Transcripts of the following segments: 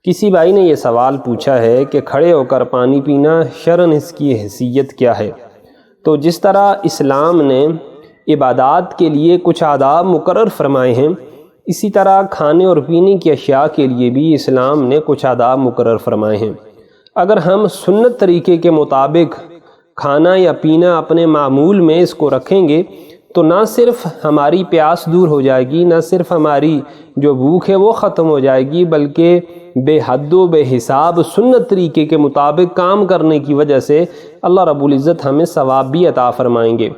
کسی بھائی نے یہ سوال پوچھا ہے کہ کھڑے ہو کر پانی پینا شرعاً اس کی حیثیت کیا ہے؟ تو جس طرح اسلام نے عبادات کے لیے کچھ آداب مقرر فرمائے ہیں، اسی طرح کھانے اور پینے کی اشیاء کے لیے بھی اسلام نے کچھ آداب مقرر فرمائے ہیں۔ اگر ہم سنت طریقے کے مطابق کھانا یا پینا اپنے معمول میں اس کو رکھیں گے تو نہ صرف ہماری پیاس دور ہو جائے گی، نہ صرف ہماری جو بھوک ہے وہ ختم ہو جائے گی، بلکہ بے حد و بے حساب سنت طریقے کے مطابق کام کرنے کی وجہ سے اللہ رب العزت ہمیں ثواب بھی عطا فرمائیں گے۔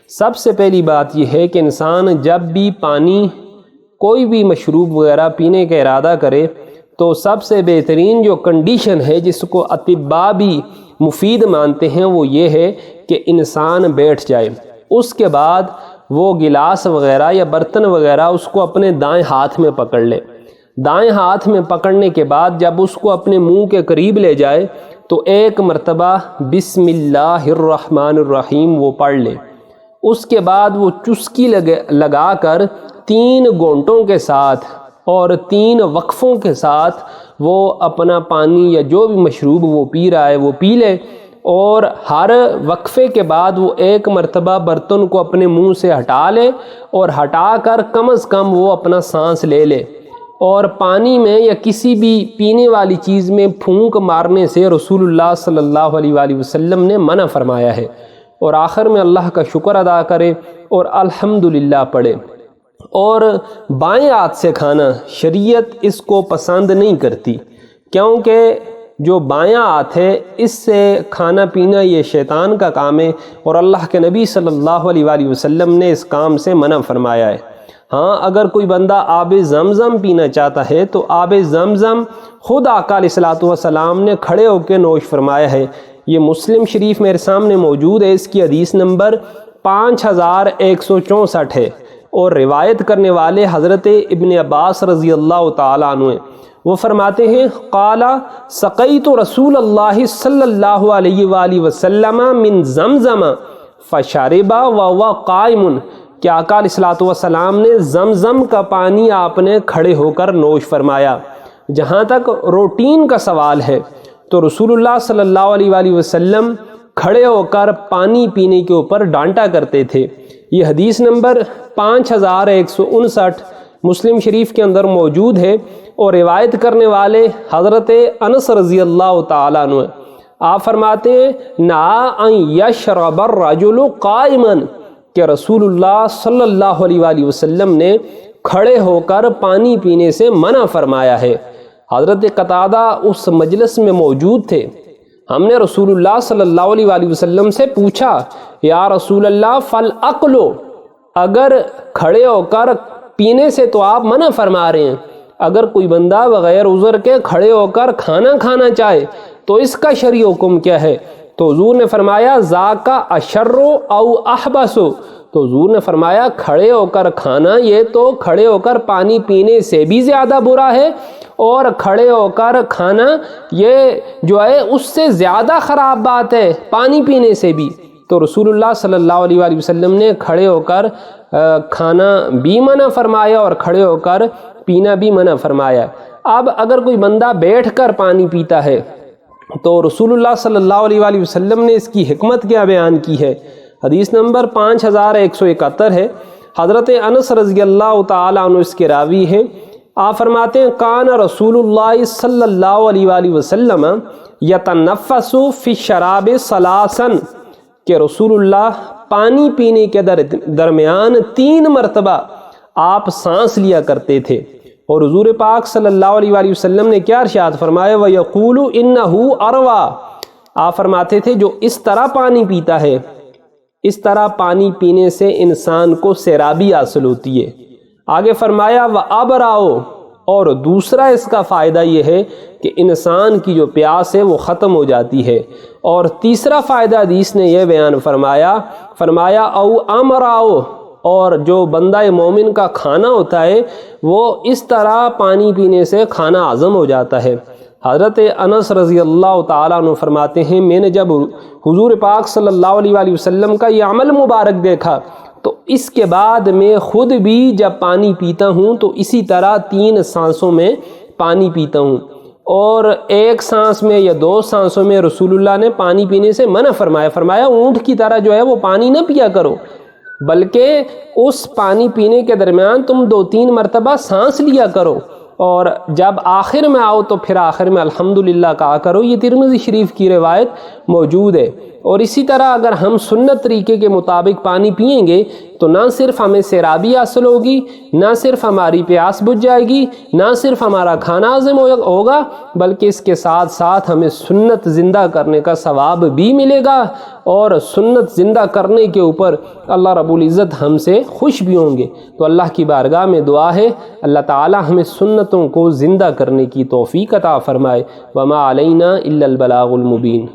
سب سے پہلی بات یہ ہے کہ انسان جب بھی پانی، کوئی بھی مشروب وغیرہ پینے کا ارادہ کرے تو سب سے بہترین جو کنڈیشن ہے جس کو اطباء بھی مفید مانتے ہیں وہ یہ ہے کہ انسان بیٹھ جائے، اس کے بعد وہ گلاس وغیرہ یا برتن وغیرہ اس کو اپنے دائیں ہاتھ میں پکڑ لے۔ دائیں ہاتھ میں پکڑنے کے بعد جب اس کو اپنے منہ کے قریب لے جائے تو ایک مرتبہ بسم اللہ الرحمن الرحیم وہ پڑھ لے۔ اس کے بعد وہ چسکی لگا کر 3 گھونٹوں کے ساتھ اور 3 وقفوں کے ساتھ وہ اپنا پانی یا جو بھی مشروب وہ پی رہا ہے وہ پی لے، اور ہر وقفے کے بعد وہ ایک مرتبہ برتن کو اپنے منہ سے ہٹا لے اور ہٹا کر کم از کم وہ اپنا سانس لے لے۔ اور پانی میں یا کسی بھی پینے والی چیز میں پھونک مارنے سے رسول اللہ صلی اللہ علیہ وآلہ وسلم نے منع فرمایا ہے، اور آخر میں اللہ کا شکر ادا کرے اور الحمدللہ پڑھے۔ اور بائیں ہاتھ سے کھانا شریعت اس کو پسند نہیں کرتی، کیونکہ جو بایاں ہاتھ ہے اس سے کھانا پینا یہ شیطان کا کام ہے، اور اللہ کے نبی صلی اللہ علیہ وآلہ وسلم نے اس کام سے منع فرمایا ہے۔ ہاں، اگر کوئی بندہ آب زمزم پینا چاہتا ہے تو آب زمزم خود آقا علیہ الصلوۃ والسلام نے کھڑے ہو کے نوش فرمایا ہے۔ یہ مسلم شریف میرے سامنے موجود ہے، اس کی حدیث نمبر 5164 ہے، اور روایت کرنے والے حضرت ابن عباس رضی اللہ تعالیٰ عنہ ہیں۔ وہ فرماتے ہیں قال سقیت رسول اللہ صلی اللہ علیہ وآلہ وسلم من زمزم فشرب وهو قائم، کہ آقا علیہ الصلوۃ والسلام نے زمزم کا پانی آپ نے کھڑے ہو کر نوش فرمایا۔ جہاں تک روٹین کا سوال ہے تو رسول اللہ صلی اللہ علیہ وآلہ وسلم کھڑے ہو کر پانی پینے کے اوپر ڈانٹا کرتے تھے۔ یہ حدیث نمبر 5159 مسلم شریف کے اندر موجود ہے، اور روایت کرنے والے حضرت انس رضی اللہ تعالیٰ عنہ۔ آپ فرماتے ہیں نہا ان یشرب الرجل قائما، کہ رسول اللہ صلی اللہ علیہ وآلہ وسلم نے کھڑے ہو کر پانی پینے سے منع فرمایا ہے۔ حضرت قتادہ اس مجلس میں موجود تھے۔ ہم نے رسول اللہ صلی اللہ علیہ وآلہ وسلم سے پوچھا یا رسول اللہ فالعقل، اگر کھڑے ہو کر پینے سے تو آپ منع فرما رہے ہیں، اگر کوئی بندہ بغیر عذر کے کھڑے ہو کر کھانا کھانا چاہے تو اس کا شرعی حکم کیا ہے؟ تو حضور نے فرمایا ذاک اشر او احبس، تو حضور نے فرمایا کھڑے ہو کر کھانا یہ تو کھڑے ہو کر پانی پینے سے بھی زیادہ برا ہے، اور کھڑے ہو کر کھانا یہ جو ہے اس سے زیادہ خراب بات ہے پانی پینے سے بھی۔ تو رسول اللہ صلی اللہ علیہ وآلہ وسلم نے کھڑے ہو کر کھانا بھی منع فرمایا اور کھڑے ہو کر پینا بھی منع فرمایا۔ اب اگر کوئی بندہ بیٹھ کر پانی پیتا ہے تو رسول اللہ صلی اللہ علیہ وآلہ وسلم نے اس کی حکمت کیا بیان کی ہے؟ حدیث نمبر 5171 ہے، حضرت انس رضی اللہ تعالیٰ عنہ اس کے راوی ہیں۔ آپ فرماتے ہیں کان رسول اللہ صلی اللہ علیہ وآلہ وسلم یتنفس فی الشراب ثلاثا، کہ رسول اللہ پانی پینے کے درمیان 3 مرتبہ آپ سانس لیا کرتے تھے، اور حضور پاک صلی اللہ علیہ وآلہ وسلم نے کیا ارشاد فرمایا وَيَقُولُ إِنَّهُ أَرْوَى، آپ فرماتے تھے جو اس طرح پانی پیتا ہے، اس طرح پانی پینے سے انسان کو سیرابی حاصل ہوتی ہے۔ آگے فرمایا وَأَبْرَأُ، اور دوسرا اس کا فائدہ یہ ہے کہ انسان کی جو پیاس ہے وہ ختم ہو جاتی ہے، اور تیسرا فائدہ حدیث نے یہ بیان فرمایا او امراؤ، اور جو بندہ مومن کا کھانا ہوتا ہے وہ اس طرح پانی پینے سے کھانا ہضم ہو جاتا ہے۔ حضرت انس رضی اللہ تعالیٰ عنہ فرماتے ہیں میں نے جب حضور پاک صلی اللہ علیہ وآلہ وسلم کا یہ عمل مبارک دیکھا تو اس کے بعد میں خود بھی جب پانی پیتا ہوں تو اسی طرح 3 سانسوں میں پانی پیتا ہوں، اور ایک سانس میں یا دو سانسوں میں رسول اللہ نے پانی پینے سے منع فرمایا اونٹ کی طرح جو ہے وہ پانی نہ پیا کرو، بلکہ اس پانی پینے کے درمیان تم 2-3 مرتبہ سانس لیا کرو، اور جب آخر میں آؤ تو پھر آخر میں الحمدللہ کہا کرو۔ یہ ترمذی شریف کی روایت موجود ہے۔ اور اسی طرح اگر ہم سنت طریقے کے مطابق پانی پئیں گے تو نہ صرف ہمیں سیرابی حاصل ہوگی، نہ صرف ہماری پیاس بجھ جائے گی، نہ صرف ہمارا کھانا ہضم ہوگا، بلکہ اس کے ساتھ ساتھ ہمیں سنت زندہ کرنے کا ثواب بھی ملے گا، اور سنت زندہ کرنے کے اوپر اللہ رب العزت ہم سے خوش بھی ہوں گے۔ تو اللہ کی بارگاہ میں دعا ہے اللہ تعالی ہمیں سنتوں کو زندہ کرنے کی توفیق عطا فرمائے۔ وما علینا الا البلاغ المبین۔